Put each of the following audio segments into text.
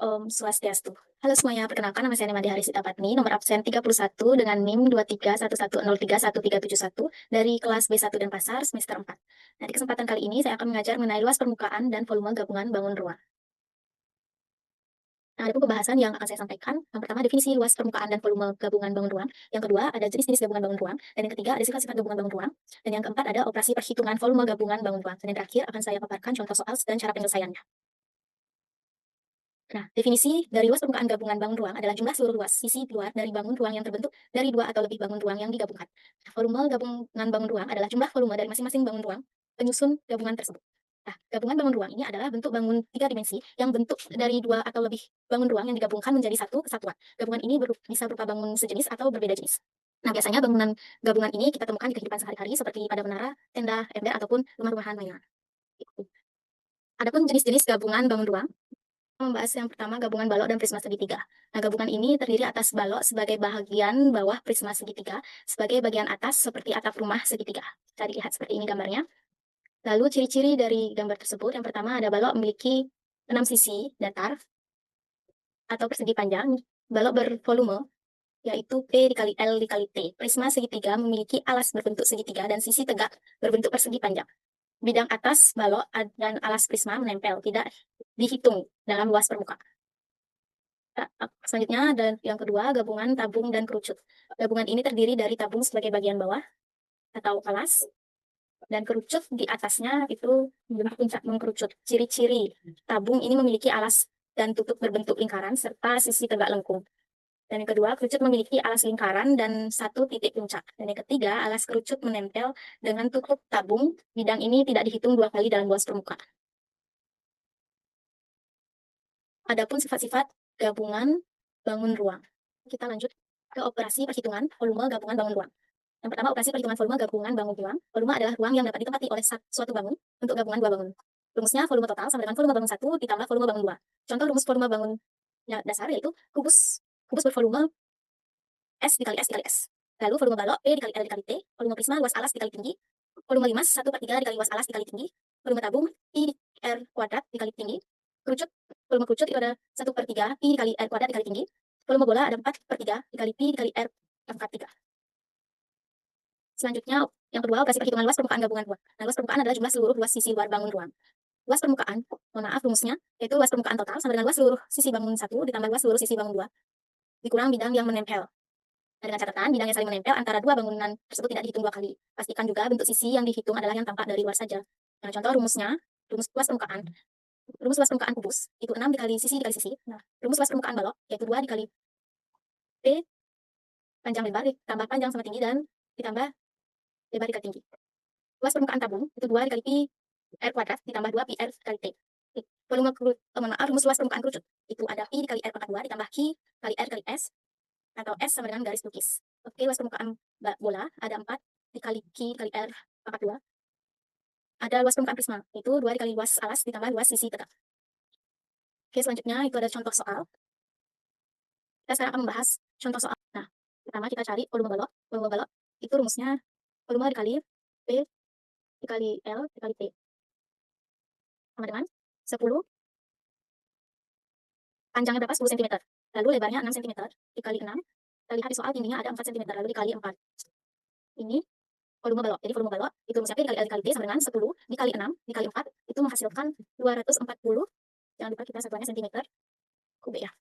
Om Swastiastu. Halo semuanya, perkenalkan nama saya Nemade Harisita Patni, nomor absen 31 dengan NIM 23110331 dari kelas B1 Denpasar semester 4. Nah, di kesempatan kali ini saya akan mengajar mengenai luas permukaan dan volume gabungan bangun ruang. Nah, ada pembahasan yang akan saya sampaikan. Yang pertama, definisi luas permukaan dan volume gabungan bangun ruang. Yang kedua, ada jenis-jenis gabungan bangun ruang. Dan yang ketiga, ada sifat-sifat gabungan bangun ruang. Dan yang keempat, ada operasi perhitungan volume gabungan bangun ruang. Dan yang terakhir, akan saya paparkan contoh soal dan cara penyelesaiannya. Nah, definisi dari luas permukaan gabungan bangun ruang adalah jumlah seluruh luas sisi luar dari bangun ruang yang terbentuk dari dua atau lebih bangun ruang yang digabungkan. Nah, volume gabungan bangun ruang adalah jumlah volume dari masing-masing bangun ruang penyusun gabungan tersebut. Nah, gabungan bangun ruang ini adalah bentuk bangun tiga dimensi yang bentuk dari dua atau lebih bangun ruang yang digabungkan menjadi satu kesatuan. Gabungan ini bisa berupa bangun sejenis atau berbeda jenis. Nah, biasanya bangunan gabungan ini kita temukan di kehidupan sehari-hari seperti pada menara, tenda, ember, ataupun rumah-rumahan lainnya. Adapun jenis-jenis gabungan bangun ruang, membahas yang pertama gabungan balok dan prisma segitiga. Nah, gabungan ini terdiri atas balok sebagai bagian bawah prisma segitiga, sebagai bagian atas seperti atap rumah segitiga. Bisa dilihat seperti ini gambarnya. Lalu ciri-ciri dari gambar tersebut, yang pertama ada balok memiliki 6 sisi datar atau persegi panjang. Balok bervolume, yaitu P dikali L dikali T. Prisma segitiga memiliki alas berbentuk segitiga dan sisi tegak berbentuk persegi panjang. Bidang atas balok dan alas prisma menempel, tidak dihitung dalam luas permukaan. Selanjutnya ada yang kedua, gabungan tabung dan kerucut. Gabungan ini terdiri dari tabung sebagai bagian bawah atau alas, dan kerucut di atasnya itu membentuk puncak mengkerucut. Ciri-ciri tabung ini memiliki alas dan tutup berbentuk lingkaran serta sisi tegak lengkung. Dan yang kedua, kerucut memiliki alas lingkaran dan satu titik puncak. Dan yang ketiga, alas kerucut menempel dengan tutup tabung. Bidang ini tidak dihitung dua kali dalam luas permukaan. Adapun sifat-sifat gabungan bangun ruang. Kita lanjut ke operasi perhitungan volume gabungan bangun ruang. Yang pertama, operasi perhitungan volume gabungan bangun ruang. Volume adalah ruang yang dapat ditempati oleh suatu bangun untuk gabungan dua bangun. Rumusnya volume total sama dengan volume bangun 1 ditambah volume bangun 2. Contoh rumus volume bangun dasar yaitu kubus bervolume S dikali S dikali S. Lalu volume balok P dikali L dikali T. Volume prisma luas alas dikali tinggi. Volume limas 1/3 dikali luas alas dikali tinggi. Volume tabung I R kuadrat dikali tinggi. Kerucut, volume kerucut itu ada 1/3 pi dikali R kuadrat dikali tinggi. Volume bola ada 4/3 dikali pi dikali R pangkat 3. Selanjutnya, yang kedua, operasi perhitungan luas permukaan gabungan ruang. Nah, luas permukaan adalah jumlah seluruh luas sisi luar bangun ruang. Luas permukaan, mohon maaf rumusnya, yaitu luas permukaan total sama dengan luas seluruh sisi bangun 1 ditambah luas seluruh sisi bangun 2 dikurang bidang yang menempel. Nah, dengan catatan, bidang yang saling menempel antara dua bangunan tersebut tidak dihitung dua kali. Pastikan juga bentuk sisi yang dihitung adalah yang tampak dari luar saja. Nah, contoh rumusnya, rumus luas permukaan. Rumus luas permukaan kubus, itu 6 dikali sisi dikali sisi. Nah, rumus luas permukaan balok, yaitu 2 dikali P panjang lebar ditambah panjang sama tinggi dan ditambah lebar dikali tinggi. Luas permukaan tabung, itu 2 dikali pi R kuadrat ditambah 2 pi R kali T. Volume rumus luas permukaan kerucut, itu ada pi dikali R pangkat 2 ditambah Q kali R kali S, atau S sama dengan garis lukis. Oke, luas permukaan bola ada 4 dikali Q kali R pangkat 2. Ada luas permukaan prisma, itu 2 dikali luas alas ditambah luas sisi tegak. Oke, selanjutnya itu ada contoh soal. Kita sekarang akan membahas contoh soal. Nah, pertama kita cari volume balok. Volume balok itu rumusnya volume dikali P dikali L dikali T sama dengan 10. Panjangnya berapa? 10 cm. Lalu lebarnya 6 cm dikali 6. Kita lihat di soal tingginya ada 4 cm, lalu dikali 4. Ini volume balok. Jadi volume balok itu rumusnya P dikali L dikali T sama dengan 10 dikali 6 dikali 4 itu menghasilkan 240. Jangan lupa kita satuannya cm kubik ya.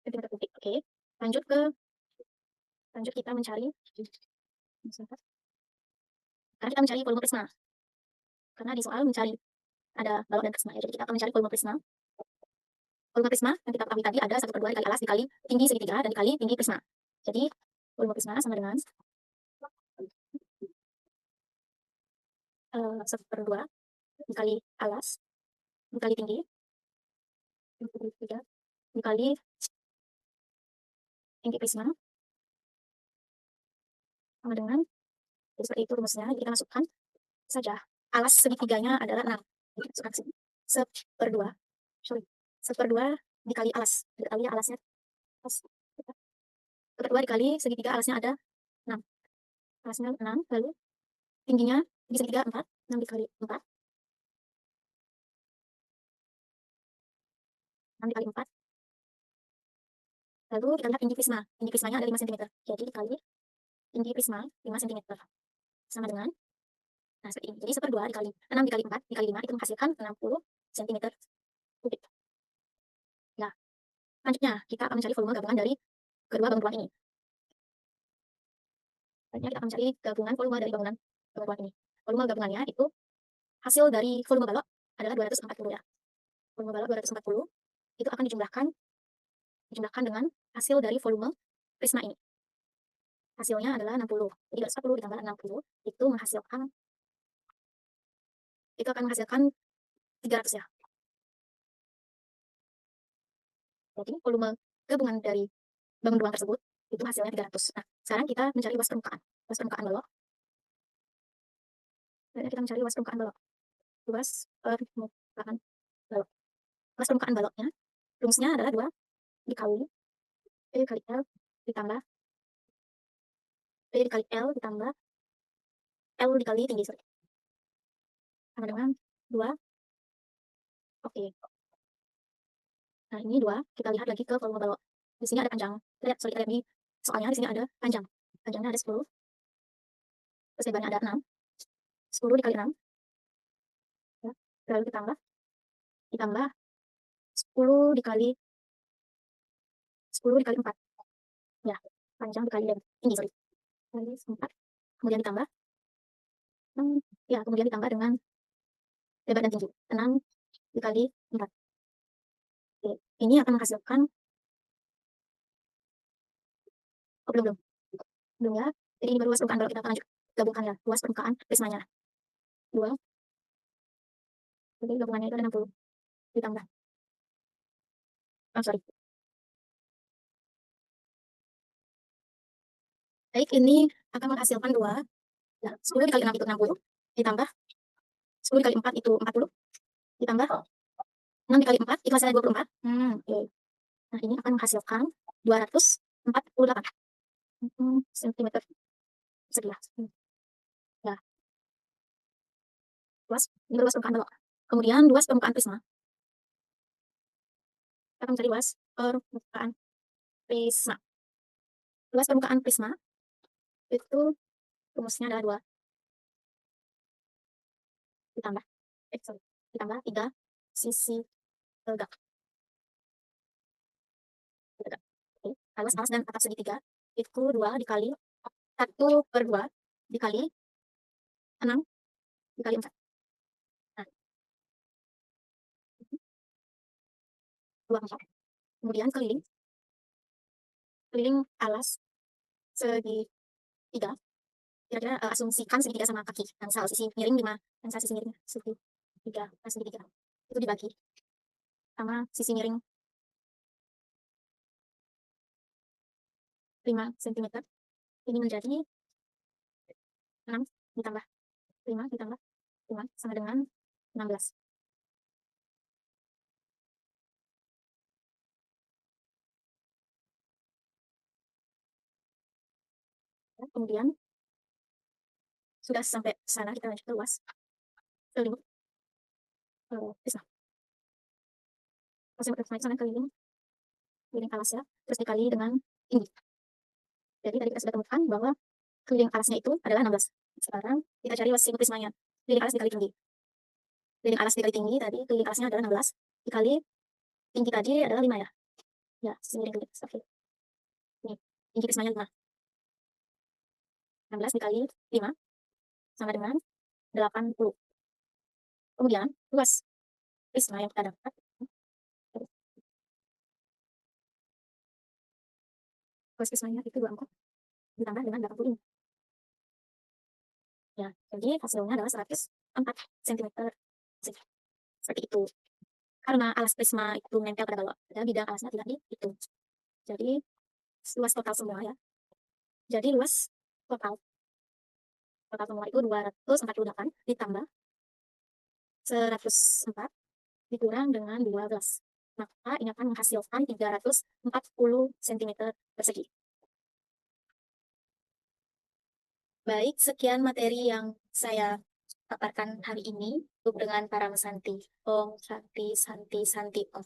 Cm kubik. Oke. Lanjut kita mencari. Karena kita mencari volume prisma. Karena di soal mencari ada balok dan prisma ya. Jadi kita akan mencari volume prisma. Volume prisma yang kita ketahui tadi ada 1/2 dikali alas dikali tinggi segitiga dan dikali tinggi prisma. Jadi volume prisma sama dengan 1/2 dikali alas dikali tinggi dikali tinggi prisma sama dengan, jadi seperti itu rumusnya. Jadi kita masukkan saja alas segitiganya adalah 6. Jadi masukkan sini 1/2 dikali alas, dikali alasnya 1/2 dikali segitiga alasnya ada 6, alasnya 6, lalu tingginya di segitiga 4, 6 dikali 4 6 dikali 4. Lalu kita lihat tinggi prisma. Tinggi prismanya ada 5 cm. Jadi dikali tinggi prisma 5 cm. Sama dengan, nah seperti ini. Jadi 1/2 dikali 6 dikali 4 dikali 5 itu menghasilkan 60 cm kubik. Nah, selanjutnya kita akan mencari volume gabungan dari kedua bangunan ini. Selanjutnya kita akan mencari gabungan volume dari bangunan ini. Volume gabungannya itu hasil dari volume balok adalah 240 ya. Volume balok 240 itu akan dijumlahkan dengan hasil dari volume prisma ini. Hasilnya adalah 60. Jadi 240 ditambah 60 itu akan menghasilkan 300 ya. Jadi volume gabungan dari bangun ruang tersebut itu hasilnya 300. Nah, sekarang kita mencari luas permukaan. Luas permukaan balok. Kita mencari luas permukaan balok. Luas permukaan balok. Luas permukaan baloknya rumusnya adalah 2 dikali P dikali L ditambah P dikali L ditambah L dikali tinggi, sorry. Sama dengan 2. Oke. Nah, ini 2. Kita lihat lagi ke volume balok. Di sini ada panjang. Lihat di soalnya di sini ada panjang. Panjangnya ada 10. Terus lebarnya ada 6. 10 dikali 6. Ya. Lalu ditambah 10 dikali 4. Ya, panjang dikali tinggi, sorry. Kali 4. Kemudian ditambah kemudian ditambah dengan lebar dan tinggi. 6 dikali 4. Oke. Ini akan menghasilkan belum ya. Jadi ini baru luas permukaan balok, kita akan lanjut gabungkan ya. Luas permukaan prismanya 2. Jadi gabungannya itu ada 60 ditambah. Sorry. Baik, ini akan menghasilkan 2. Ya, 10 dikali 6 itu 60 ditambah 10 dikali 4 itu 40 ditambah 6 dikali 4 itu hasilnya 24. Oke. Nah, ini akan menghasilkan 248 cm persegi ya. Ya. Ini luas permukaan balok. Kemudian luas permukaan prisma. Kita akan mencari luas permukaan prisma. Luas permukaan prisma itu rumusnya adalah 2 ditambah 3 sisi tegak. Oke. Luas atas dan atap segitiga itu 2 dikali 1/2 dikali 6 dikali 4. Nah, 24. Kemudian keliling alas segitiga. Kira-kira asumsikan segitiga sama kaki. Misal sisi miring 5, misal sisi miring segitiga, segitiga. Itu dibagi sama sisi miring 5 cm. Ini menjadi 6 ditambah 5 ditambah 5 sama dengan 16. Ya, kemudian sudah sampai sana, kita lanjut ke luas keliling prisma. Luas prisma itu sana keliling alas ya, terus dikali dengan tinggi. Jadi tadi kita sudah temukan bahwa keliling alasnya itu adalah 16. Sekarang kita cari luas prismanya. Keliling alas dikali tinggi. Keliling alas dikali tinggi tadi, keliling alasnya adalah 16 dikali tinggi tadi adalah 5 ya. Ya, sisi miring keliling. Oke. Ini tinggi prismanya 5. 16 dikali 5 sama dengan 80. Kemudian luas prisma yang kita dapat luas prismanya itu 24 ditambah dengan 80 ini. Ya, jadi hasilnya adalah 104 cm. Seperti itu. Karena alas prisma itu menempel pada balok, bidang alasnya tidak di itu. Jadi luas total semua ya. Jadi luas total semua itu 248 ditambah 104 dikurang dengan 12. Maka ini akan menghasilkan 340 cm persegi. Baik, sekian materi yang saya paparkan hari ini untuk dengan para mesanti. Om Santi Santi Santi Om.